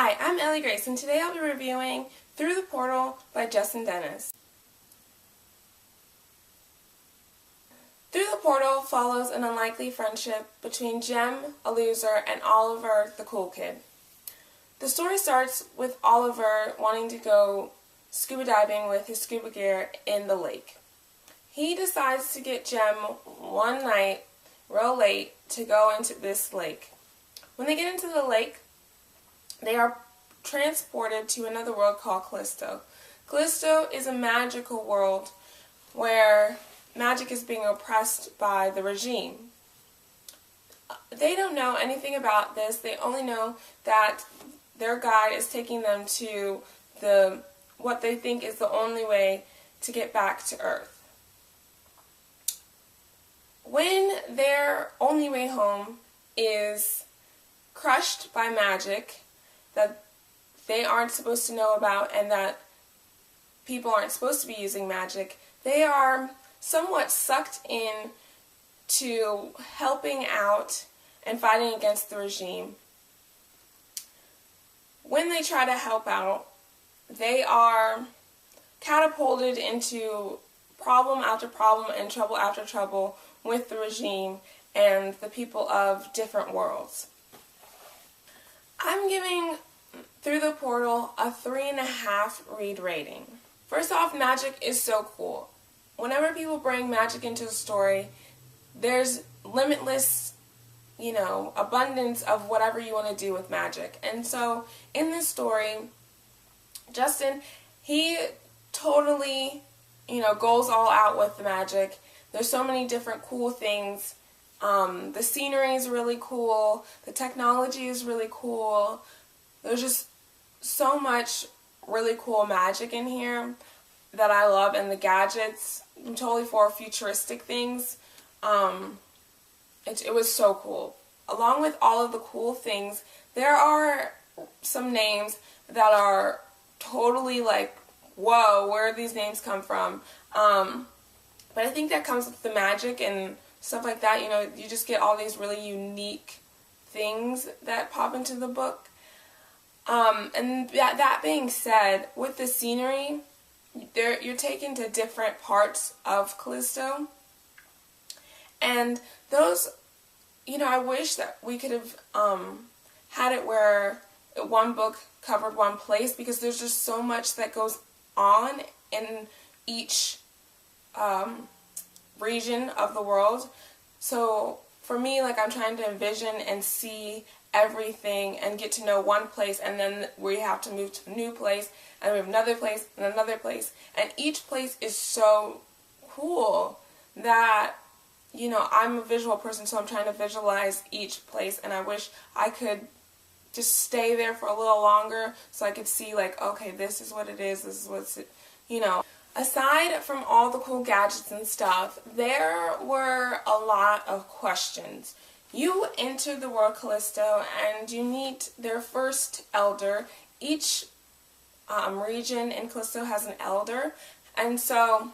Hi, I'm Ellie Grace, and today I'll be reviewing Through the Portal by Justin Dennis. Through the Portal follows an unlikely friendship between Jem, a loser, and Oliver, the cool kid. The story starts with Oliver wanting to go scuba diving with his scuba gear in the lake. He decides to get Jem one night, real late, to go into this lake. When they get into the lake, they are transported to another world called Callisto. Callisto is a magical world where magic is being oppressed by the regime. They don't know anything about this. They only know that their guide is taking them to what they think is the only way to get back to Earth. When their only way home is crushed by magic that they aren't supposed to know about and that people aren't supposed to be using magic, they are somewhat sucked in to helping out and fighting against the regime. When they try to help out, they are catapulted into problem after problem and trouble after trouble with the regime and the people of different worlds. I'm giving Through the Portal a 3.5 read rating. First off, magic is so cool. Whenever people bring magic into a story, there's limitless, abundance of whatever you want to do with magic. And so in this story, Justin, he totally, goes all out with the magic. There's so many different cool things. The scenery is really cool. The technology is really cool. There's just so much really cool magic in here that I love, and the gadgets. I'm totally for futuristic things. It was so cool. Along with all of the cool things, there are some names that are totally like, whoa, where do these names come from? But I think that comes with the magic and stuff like that. You just get all these really unique things that pop into the book. And that being said, with the scenery, you're taken to different parts of Callisto. And those, I wish that we could have had it where one book covered one place, because there's just so much that goes on in each region of the world. So for me, I'm trying to envision and see everything and get to know one place, and then we have to move to a new place, and we have another place and another place, and each place is so cool that I'm a visual person, so I'm trying to visualize each place, and I wish I could just stay there for a little longer so I could see okay, this is what it is, this is what's it, Aside from all the cool gadgets and stuff, there were a lot of questions. You enter the world Callisto and you meet their first elder. Each region in Callisto has an elder, and so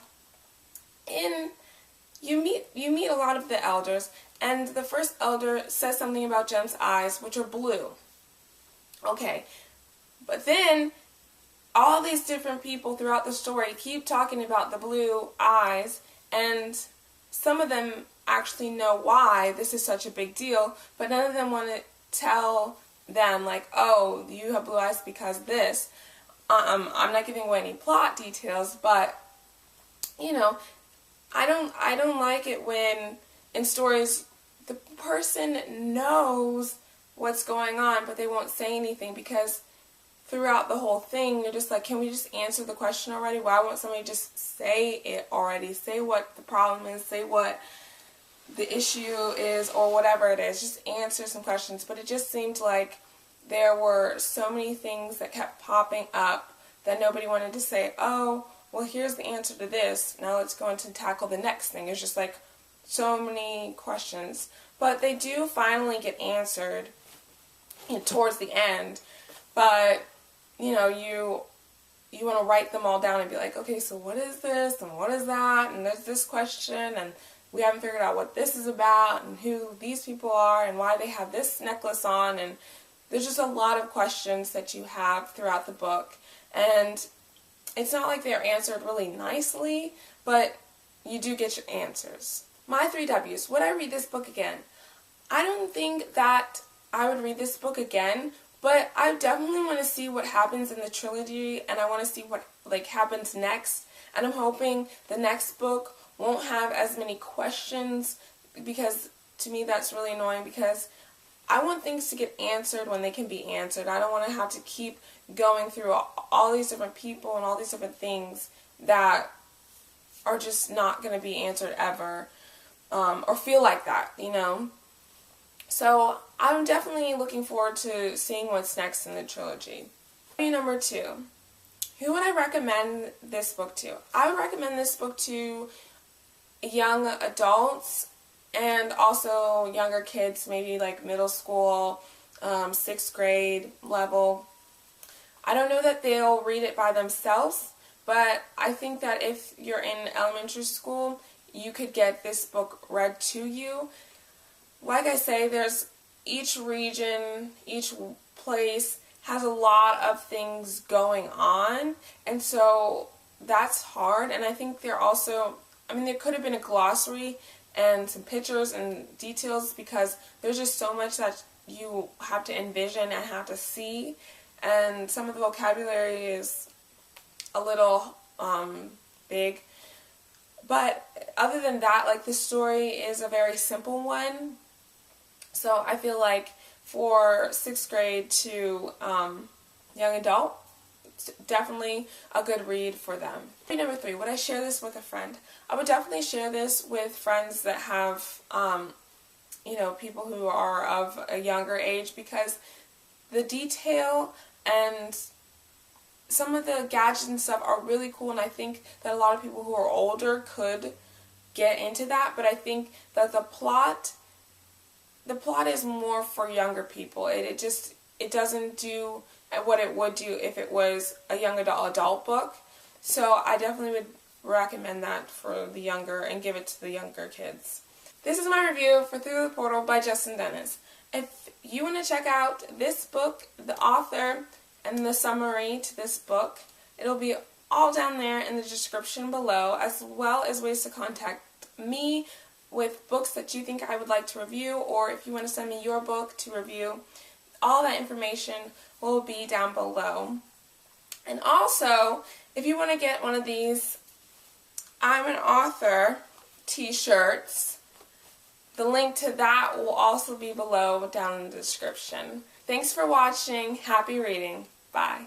you meet a lot of the elders, and the first elder says something about Jem's eyes, which are blue. Okay, but then all these different people throughout the story keep talking about the blue eyes, and some of them actually know why this is such a big deal, but none of them want to tell them oh, you have blue eyes because this. I'm not giving away any plot details, but I don't like it when in stories the person knows what's going on, but they won't say anything, because throughout the whole thing, you're just can we just answer the question already? Why won't somebody just say it already? Say what the problem is, say what the issue is, or whatever it is. Just answer some questions. But it just seemed like there were so many things that kept popping up that nobody wanted to say, oh, well, here's the answer to this. Now let's go into tackle the next thing. It's just so many questions. But they do finally get answered towards the end. But you want to write them all down and be okay, so what is this and what is that, and there's this question, and we haven't figured out what this is about and who these people are and why they have this necklace on, and there's just a lot of questions that you have throughout the book, and it's not like they're answered really nicely, but you do get your answers. My 3 W's. Would I read this book again? I don't think that I would read this book again, but I definitely want to see what happens in the trilogy, and I want to see what happens next. And I'm hoping the next book won't have as many questions, because to me that's really annoying, because I want things to get answered when they can be answered. I don't want to have to keep going through all these different people and all these different things that are just not going to be answered ever, or feel like that, you know. So I'm definitely looking forward to seeing what's next in the trilogy. Number 2. Who would I recommend this book to? I would recommend this book to young adults and also younger kids, maybe like middle school, 6th grade level. I don't know that they'll read it by themselves, but I think that if you're in elementary school, you could get this book read to you. Like I say, there's each region, each place has a lot of things going on, and so that's hard. And I think there could have been a glossary and some pictures and details, because there's just so much that you have to envision and have to see, and some of the vocabulary is a little big. But other than that, like, the story is a very simple one. So I feel like for 6th grade to young adult, it's definitely a good read for them. Number 3, would I share this with a friend? I would definitely share this with friends that have, people who are of a younger age, because the detail and some of the gadgets and stuff are really cool, and I think that a lot of people who are older could get into that, but I think that the plot is more for younger people. It doesn't do what it would do if it was a young adult book. So I definitely would recommend that for the younger, and give it to the younger kids. This is my review for Through the Portal by Justin Dennis. If you want to check out this book, the author, and the summary to this book, it'll be all down there in the description below, as well as ways to contact me with books that you think I would like to review, or if you want to send me your book to review. All that information will be down below. And also, if you want to get one of these I'm an Author t-shirts, the link to that will also be below down in the description. Thanks for watching. Happy reading. Bye.